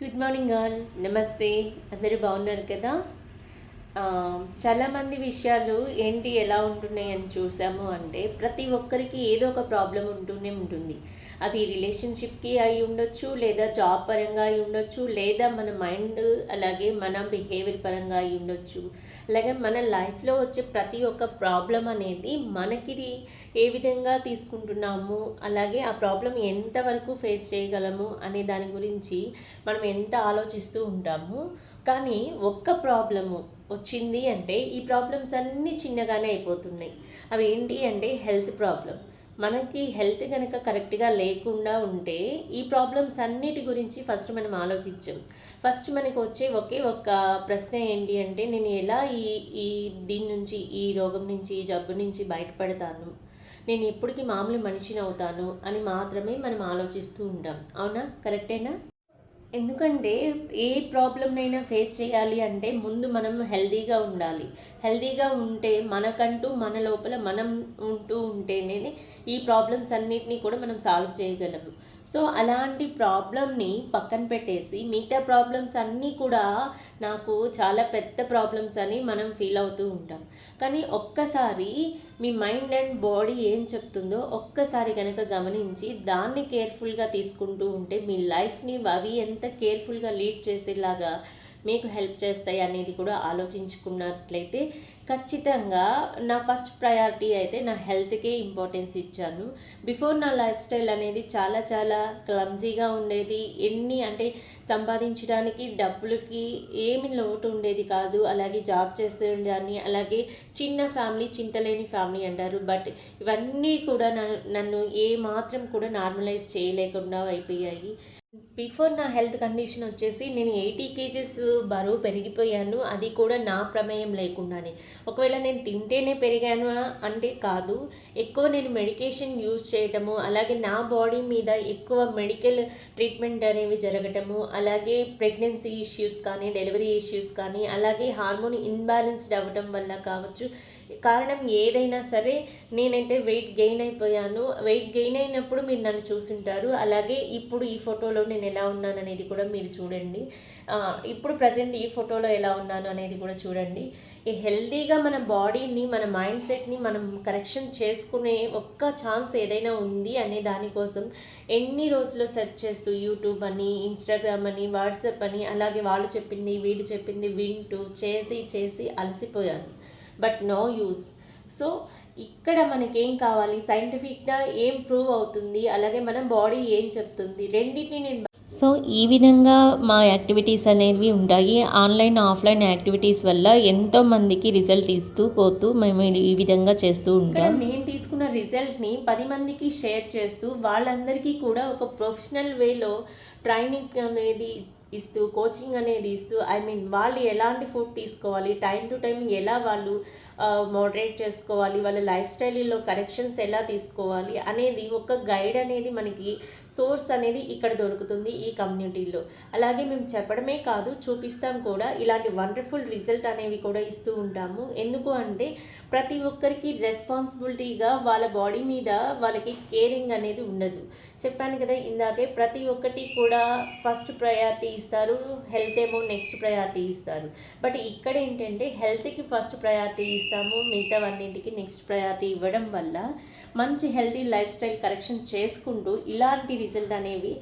Good morning all. నమస్తే. అందరూ బాగున్నారు కదా? చాలామంది విషయాలు ఏంటి ఎలా ఉంటున్నాయి అని చూసాము అంటే ప్రతి ఒక్కరికి ఏదో ఒక ప్రాబ్లం ఉంటూనే ఉంటుంది. అది రిలేషన్షిప్కి అయి ఉండొచ్చు, లేదా జాబ్ పరంగా అయి ఉండొచ్చు, లేదా మన మైండ్ అలాగే మన బిహేవియర్ పరంగా అయి ఉండొచ్చు. అలాగే మన లైఫ్లో వచ్చే ప్రతి ఒక్క ప్రాబ్లం అనేది మనకి ఏ విధంగా తీసుకుంటున్నాము, అలాగే ఆ ప్రాబ్లం ఎంతవరకు ఫేస్ చేయగలము అనే దాని గురించి మనం ఎంత ఆలోచిస్తూ ఉంటాము. కానీ ఒక్క ప్రాబ్లము వచ్చింది అంటే ఈ ప్రాబ్లమ్స్ అన్నీ చిన్నగానే అయిపోతున్నాయి. అవి ఏంటి అంటే హెల్త్ ప్రాబ్లం. మనకి హెల్త్ కనుక కరెక్ట్గా లేకుండా ఉంటే ఈ ప్రాబ్లమ్స్ అన్నిటి గురించి ఫస్ట్ మనం ఆలోచించాం. ఫస్ట్ మనకు వచ్చే ఒకే ఒక్క ప్రశ్న ఏంటి అంటే నేను ఎలా ఈ ఈ దీని నుంచి, ఈ రోగం నుంచి, ఈ జబ్బు నుంచి బయటపడతాను, నేను ఎప్పటికీ మామూలు మనిషిని అవుతాను అని మాత్రమే మనం ఆలోచిస్తూ ఉంటాం. అవునా? కరెక్టేనా? ఎందుకంటే ఏ ప్రాబ్లమ్నైనా ఫేస్ చేయాలి అంటే ముందు మనం హెల్తీగా ఉండాలి. హెల్తీగా ఉంటే మనకంటూ మన లోపల మనం ఉంటూ ఉంటేనే ఈ ప్రాబ్లమ్స్ అన్నిటినీ కూడా మనం సాల్వ్ చేయగలము. సో అలాంటి ప్రాబ్లమ్ని పక్కన పెట్టేసి మిగతా ప్రాబ్లమ్స్ అన్నీ కూడా నాకు చాలా పెద్ద ప్రాబ్లమ్స్ అని మనం ఫీల్ అవుతూ ఉంటాం. కానీ ఒక్కసారి మీ మైండ్ అండ్ బాడీ ఏం చెప్తుందో ఒక్కసారి కనుక గమనించి దాన్ని కేర్ఫుల్గా తీసుకుంటూ ఉంటే మీ లైఫ్ని అవి ఎంత కేర్ఫుల్గా లీడ్ చేసేలాగా మీకు హెల్ప్ చేస్తాయి అనేది కూడా ఆలోచించుకున్నట్లయితే ఖచ్చితంగా నా ఫస్ట్ ప్రయారిటీ అయితే నా హెల్త్కే ఇంపార్టెన్స్ ఇచ్చాను. బిఫోర్ నా లైఫ్ స్టైల్ అనేది చాలా చాలా క్లమ్జీగా ఉండేది. ఎన్ని అంటే సంపాదించడానికి డబ్బులకి ఏమి లోటు ఉండేది కాదు. అలాగే జాబ్ చేస్తూ ఉండేదాన్ని. అలాగే చిన్న ఫ్యామిలీ, చింతలేని ఫ్యామిలీ అంటారు. బట్ ఇవన్నీ కూడా నన్ను ఏ మాత్రం కూడా నార్మలైజ్ చేయలేకుండా అయిపోయాయి. బిఫోర్ నా హెల్త్ కండిషన్ వచ్చేసి నేను 80 కేజెస్ బరువు పెరిగిపోయాను. అది కూడా నా ప్రమేయం లేకుండానే. ఒకవేళ నేను తింటేనే పెరిగాను అంటే కాదు. ఎక్కువ నేను మెడికేషన్ యూజ్ చేయటము, అలాగే నా బాడీ మీద ఎక్కువ మెడికల్ ట్రీట్మెంట్ అనేవి జరగటము, అలాగే ప్రెగ్నెన్సీ ఇష్యూస్ కానీ, డెలివరీ ఇష్యూస్ కానీ, అలాగే హార్మోన్ ఇన్బ్యాలెన్స్డ్ అవ్వటం వల్ల కావచ్చు. కారణం ఏదైనా సరే నేనైతే వెయిట్ గెయిన్ అయిపోయాను. వెయిట్ గెయిన్ అయినప్పుడు మీరు నన్ను చూసుంటారు. అలాగే ఇప్పుడు ఈ ఫోటోలో నేను ఎలా ఉన్నాను అనేది కూడా మీరు చూడండి. ఇప్పుడు ప్రజెంట్ ఈ ఫోటోలో ఎలా ఉన్నాను అనేది కూడా చూడండి. ఈ హెల్తీగా మన బాడీని, మన మైండ్ సెట్ని మనం కరెక్షన్ చేసుకునే ఒక్క ఛాన్స్ ఏదైనా ఉంది అనే దానికోసం ఎన్ని రోజులు సెర్చ్ చేస్తూ యూట్యూబ్ అని, ఇన్స్టాగ్రామ్ అని, వాట్సాప్ అని, అలాగే వాళ్ళు చెప్పింది వీడు చెప్పింది వింటూ చేసి అలసిపోయాను. But no use. సో ఇక్కడ మనకేం కావాలి, సైంటిఫిక్గా ఏం ప్రూవ్ అవుతుంది, అలాగే మన బాడీ ఏం చెప్తుంది, రెండింటిని నేను సో ఈ విధంగా మా యాక్టివిటీస్ అనేవి ఉంటాయి. ఆన్లైన్, ఆఫ్లైన్ యాక్టివిటీస్ వల్ల ఎంతోమందికి రిజల్ట్ ఇస్తూ పోతూ మేము ఈ విధంగా చేస్తూ ఉంటాం. నేను తీసుకున్న రిజల్ట్ని 10 మందికి షేర్ చేస్తూ వాళ్ళందరికీ కూడా ఒక ప్రొఫెషనల్ వేలో ట్రైనింగ్ అనేది ఇస్తూ, కోచింగ్ అనేది ఇస్తూ, వాళ్ళు ఎలాంటి ఫుడ్ తీసుకోవాలి, టైం టు టైం ఎలా వాళ్ళు మోడరేట్ చేసుకోవాలి, వాళ్ళ లైఫ్ స్టైల్లో కరెక్షన్స్ ఎలా తీసుకోవాలి అనేది ఒక గైడ్ అనేది మనకి సోర్స్ అనేది ఇక్కడ దొరుకుతుంది ఈ కమ్యూనిటీలో. అలాగే మేము చెప్పడమే కాదు, చూపిస్తాం కూడా. ఇలాంటి వండర్ఫుల్ రిజల్ట్ అనేవి కూడా ఇస్తూ ఉంటాము. ఎందుకు అంటే ప్రతి ఒక్కరికి రెస్పాన్సిబిలిటీగా వాళ్ళ బాడీ మీద వాళ్ళకి కేరింగ్ అనేది ఉండదు. చెప్పాను కదా ఇందాకే, ప్రతి ఒక్కటి కూడా ఫస్ట్ ప్రయారిటీ ఇస్తారు, హెల్త్ ఏమో నెక్స్ట్ ప్రయారిటీ ఇస్తారు. బట్ ఇక్కడ ఏంటంటే హెల్త్కి ఫస్ట్ ప్రయారిటీ ఇస్తాము, మిగతావన్నింటికి నెక్స్ట్ ప్రయారిటీ ఇవ్వడం వల్ల మంచి హెల్తీ లైఫ్ స్టైల్ కరెక్షన్ చేసుకుంటూ ఇలాంటి రిజల్ట్ అనేవి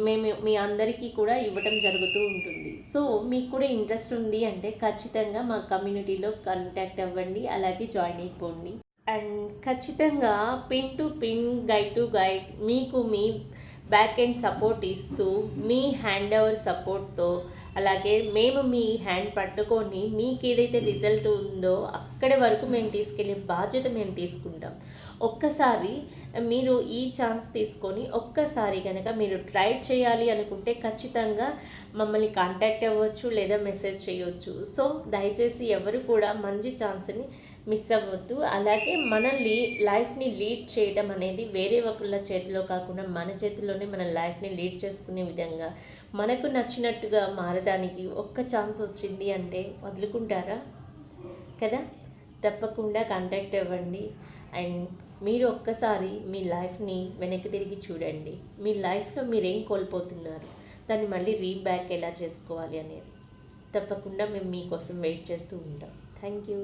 మేము మీ అందరికీ కూడా ఇవ్వడం జరుగుతూ ఉంటుంది. సో మీకు కూడా ఇంట్రెస్ట్ ఉంది అంటే ఖచ్చితంగా మా కమ్యూనిటీలో కాంటాక్ట్ అవ్వండి, అలాగే జాయిన్ అయిపోండి. అండ్ ఖచ్చితంగా pin to pin, guide to guide మీకు మీ బ్యాక్ ఎండ్ సపోర్ట్ ఇస్తూ, మీ హ్యాండ్ ఓవర్ సపోర్ట్తో, అలాగే మేము మీ హ్యాండ్ పట్టుకొని మీకు ఏదైతే రిజల్ట్ ఉందో అక్కడి వరకు మేము తీసుకెళ్ళే బాధ్యత మేము తీసుకుంటాం. ఒక్కసారి మీరు ఈ ఛాన్స్ తీసుకొని ఒక్కసారి కనుక మీరు ట్రై చేయాలి అనుకుంటే ఖచ్చితంగా మమ్మల్ని కాంటాక్ట్ అవ్వచ్చు, లేదా మెసేజ్ చేయవచ్చు. సో దయచేసి ఎవరు కూడా మంచి ఛాన్స్ని మిస్ అవ్వద్దు. అలాగే మనల్ని లైఫ్ని లీడ్ చేయడం అనేది వేరే ఒకళ్ళ చేతిలో కాకుండా మన చేతిలోనే మన లైఫ్ని లీడ్ చేసుకునే విధంగా మనకు నచ్చినట్టుగా మారడానికి ఒక్క ఛాన్స్ వచ్చింది అంటే వదులుకుంటారా కదా? తప్పకుండా కాంటాక్ట్ అవ్వండి. అండ్ మీరు ఒక్కసారి మీ లైఫ్ని వెనక్కి తిరిగి చూడండి. మీ లైఫ్లో మీరేం కోల్పోతున్నారు, దాన్ని మళ్ళీ రీబ్యాక్ ఎలా చేసుకోవాలి అనేది. తప్పకుండా మేము మీకోసం వెయిట్ చేస్తూ ఉంటాం. Thank you.